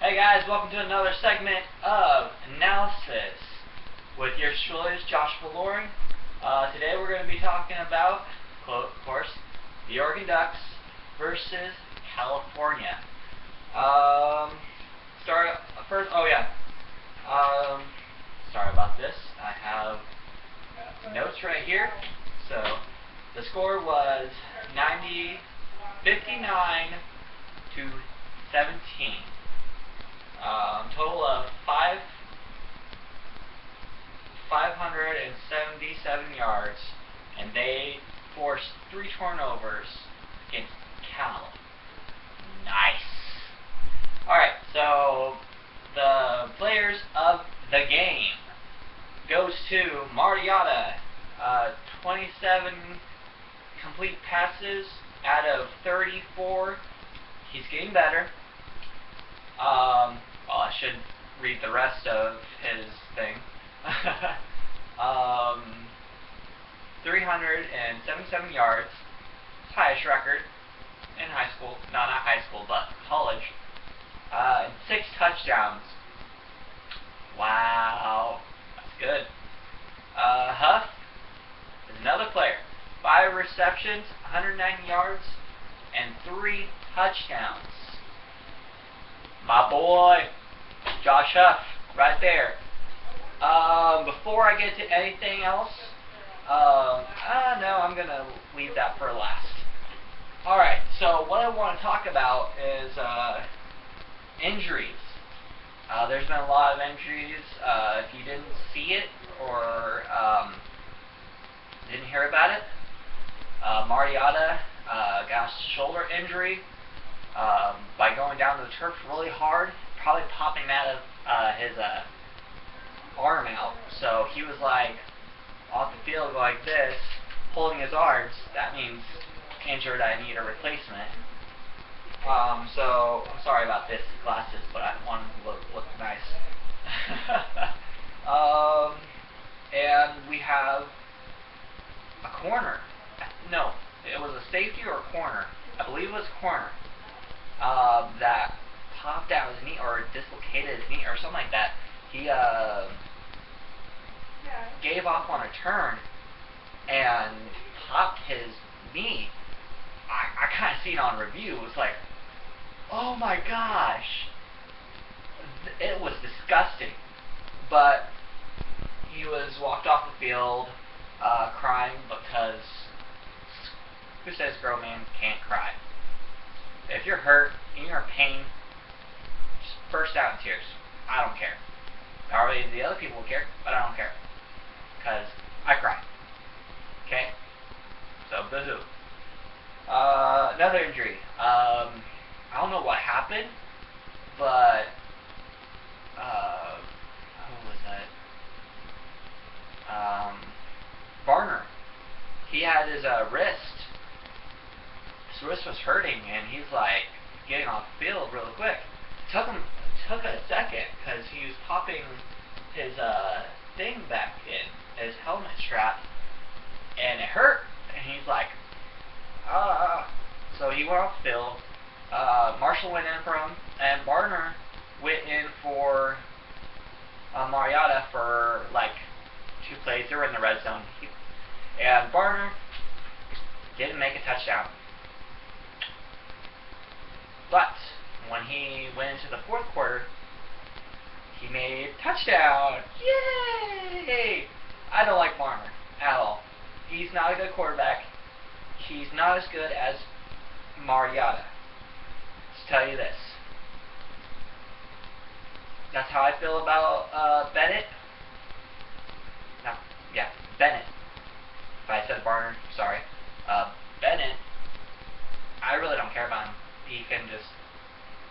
Hey guys, welcome to another segment of Analysis with your Schulers, Josh Valoring. Today we're going to be talking about, of course, the Oregon Ducks versus California. Sorry about this. I have notes right here. So the score was 59 to 17. Total of 577 yards, and they forced 3 turnovers against Cal. Nice. Alright, so the players of the game goes to Mariota. 27 complete passes out of 34. He's getting better. Well, I should read the rest of his thing. 377 yards, highest record in high school. No, not high school, but college. And 6 touchdowns. Wow, that's good. Huff is another player. 5 receptions, 190 yards, and 3 touchdowns. My boy, Josh Huff, right there. Before I get to anything else, no, I'm going to leave that for last. Alright, so what I want to talk about is injuries. There's been a lot of injuries. If you didn't see it or didn't hear about it, Mariota got a shoulder injury by going down to the turf really hard, probably popping out of his arm out. So he was like off the field like this, holding his arms. That means injured. I need a replacement. So I'm sorry about this glasses, but I want them to look nice. And we have a corner. No, it was a safety or a corner. I believe it was a corner. That popped out his knee or dislocated his knee or something like that. He gave off on a turn and popped his knee. I kind of seen on review. It was like, oh my gosh, it was disgusting. But he was walked off the field crying because who says grown man can't cry? If you're hurt and you're in pain, just burst out in tears. I don't care. Probably the other people will care, but I don't care. Because I cry. Okay? So, boo-hoo. Another injury. I don't know what happened, but who was that? Barner. He had his wrist. His wrist was hurting, and he's like getting off the field really quick. Took a second because he was popping his thing back in, his helmet strap, and it hurt. And he's like, so he went off the field. Marshall went in for him, and Barner went in for Mariota for like 2 plays. They were in the red zone, and Barner didn't make a touchdown. But when he went into the 4th quarter, he made a touchdown. Yay! I don't like Barner at all. He's not a good quarterback. He's not as good as Mariota. Let's tell you this. That's how I feel about Bennett. No, yeah, Bennett. If I said Barner, sorry. Bennett, I really don't care about him. He can just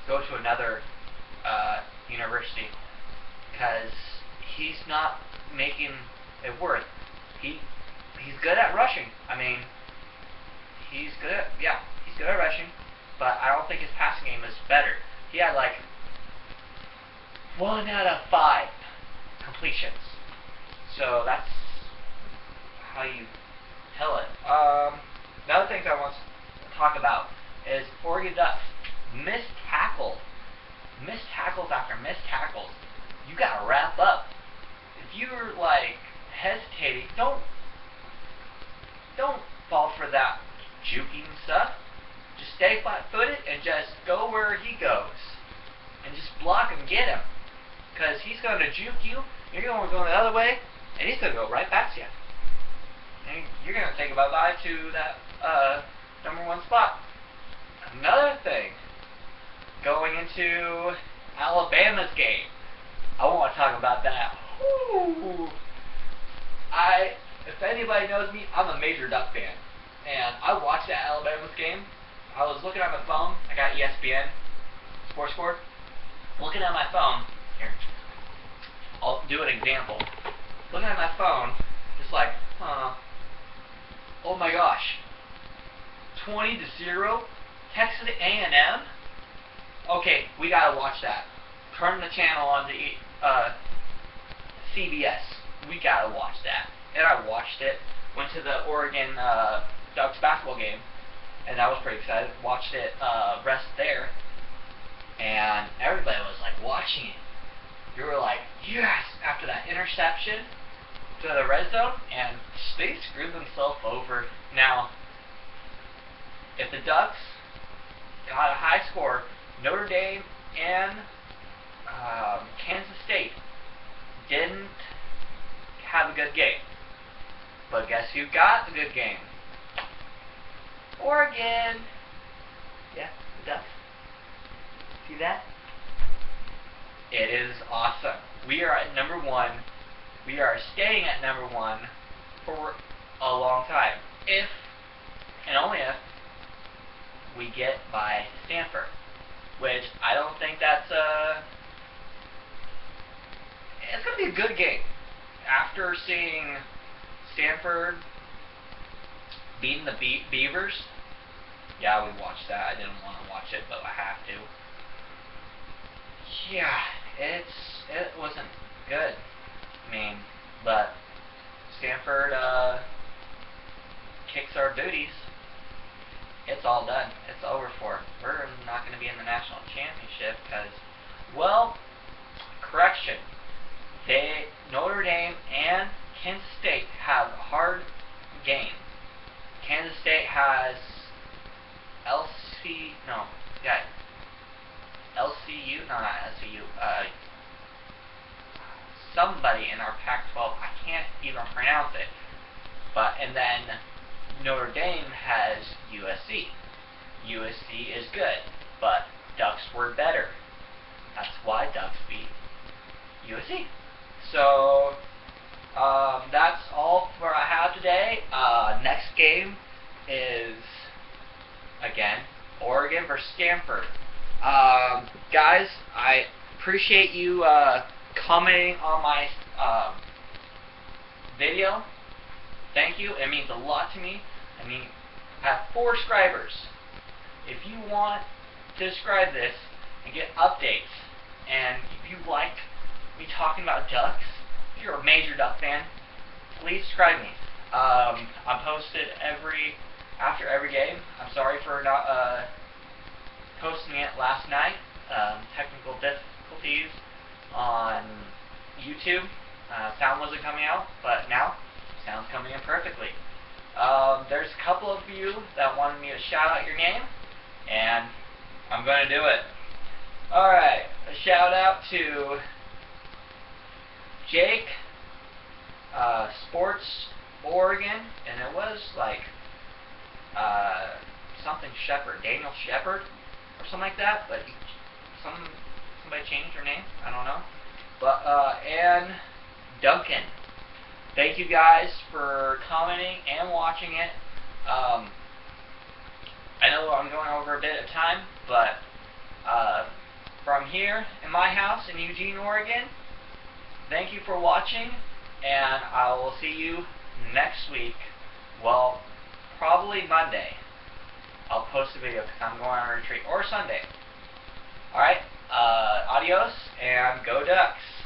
go to another university because he's not making it worth. He's good at rushing. I mean, he's good at rushing, but I don't think his passing game is better. He had like 1 out of 5 completions. So that's how you tell it. Another thing I want to talk about is Oregon Ducks missed missed tackles after missed tackles. You gotta wrap up. If you're like hesitating, don't fall for that juking stuff. Just stay flat-footed and just go where he goes, and just block him, get him, because he's going to juke you. You're going to go the other way, and he's going to go right past you. And you're going to say bye-bye to that #1 spot. Another thing, going into Alabama's game, I want to talk about that. Woo! If anybody knows me, I'm a major Duck fan, and I watched that Alabama's game. I was looking at my phone. I got ESPN, Sports Score. Looking at my phone. Here, I'll do an example. Looking at my phone, just like, oh my gosh, 20-0, Texas A&M. Okay, we gotta watch that. Turn the channel on to CBS. We gotta watch that. And I watched it. Went to the Oregon Ducks basketball game, and I was pretty excited. Watched it rest there, and everybody was like watching it. You were like, yes! After that interception to the red zone, and they screwed themselves over. Now, if the Ducks got a high score, Notre Dame and Kansas State didn't have a good game. But guess who got the good game? Oregon. Yeah, the Ducks. See that? It is awesome. We are at #1. We are staying at #1 for a long time. If, and only if, we get by Stanford. Which, I don't think that's it's going to be a good game. After seeing Stanford beating the Beavers, yeah, we watched that. I didn't want to watch it, but I have to. Yeah, it wasn't good. I mean, but Stanford kicks our booties. It's all done. It's over for. We're not going to be in the national championship because, well, correction. Notre Dame and Kansas State have a hard game. Kansas State has LCU, not LCU, somebody in our Pac-12, I can't even pronounce it, and then Notre Dame has USC. USC is good, but Ducks were better. That's why Ducks beat USC. So, that's all for I have today. Next game is, again, Oregon versus Stanford. Guys, I appreciate you commenting on my video. Thank you. It means a lot to me. I mean, I have 4 subscribers. If you want to subscribe this and get updates, and if you like me talking about Ducks, if you're a major Duck fan, please subscribe me. I'm posted after every game. I'm sorry for not posting it last night. Technical difficulties on YouTube. Sound wasn't coming out, but now sound's coming in perfectly. There's a couple of you that wanted me to shout out your name, and I'm going to do it. Alright, a shout out to Jake, Sports Oregon, and it was like something Shepherd, Daniel Shepherd, or something like that, but somebody changed their name, I don't know. But and Duncan. Thank you guys for commenting and watching it. I know I'm going over a bit of time, but from here in my house in Eugene, Oregon, thank you for watching, and I will see you next week. Well, probably Monday. I'll post a video because I'm going on a retreat, or Sunday. Alright, adios, and go Ducks.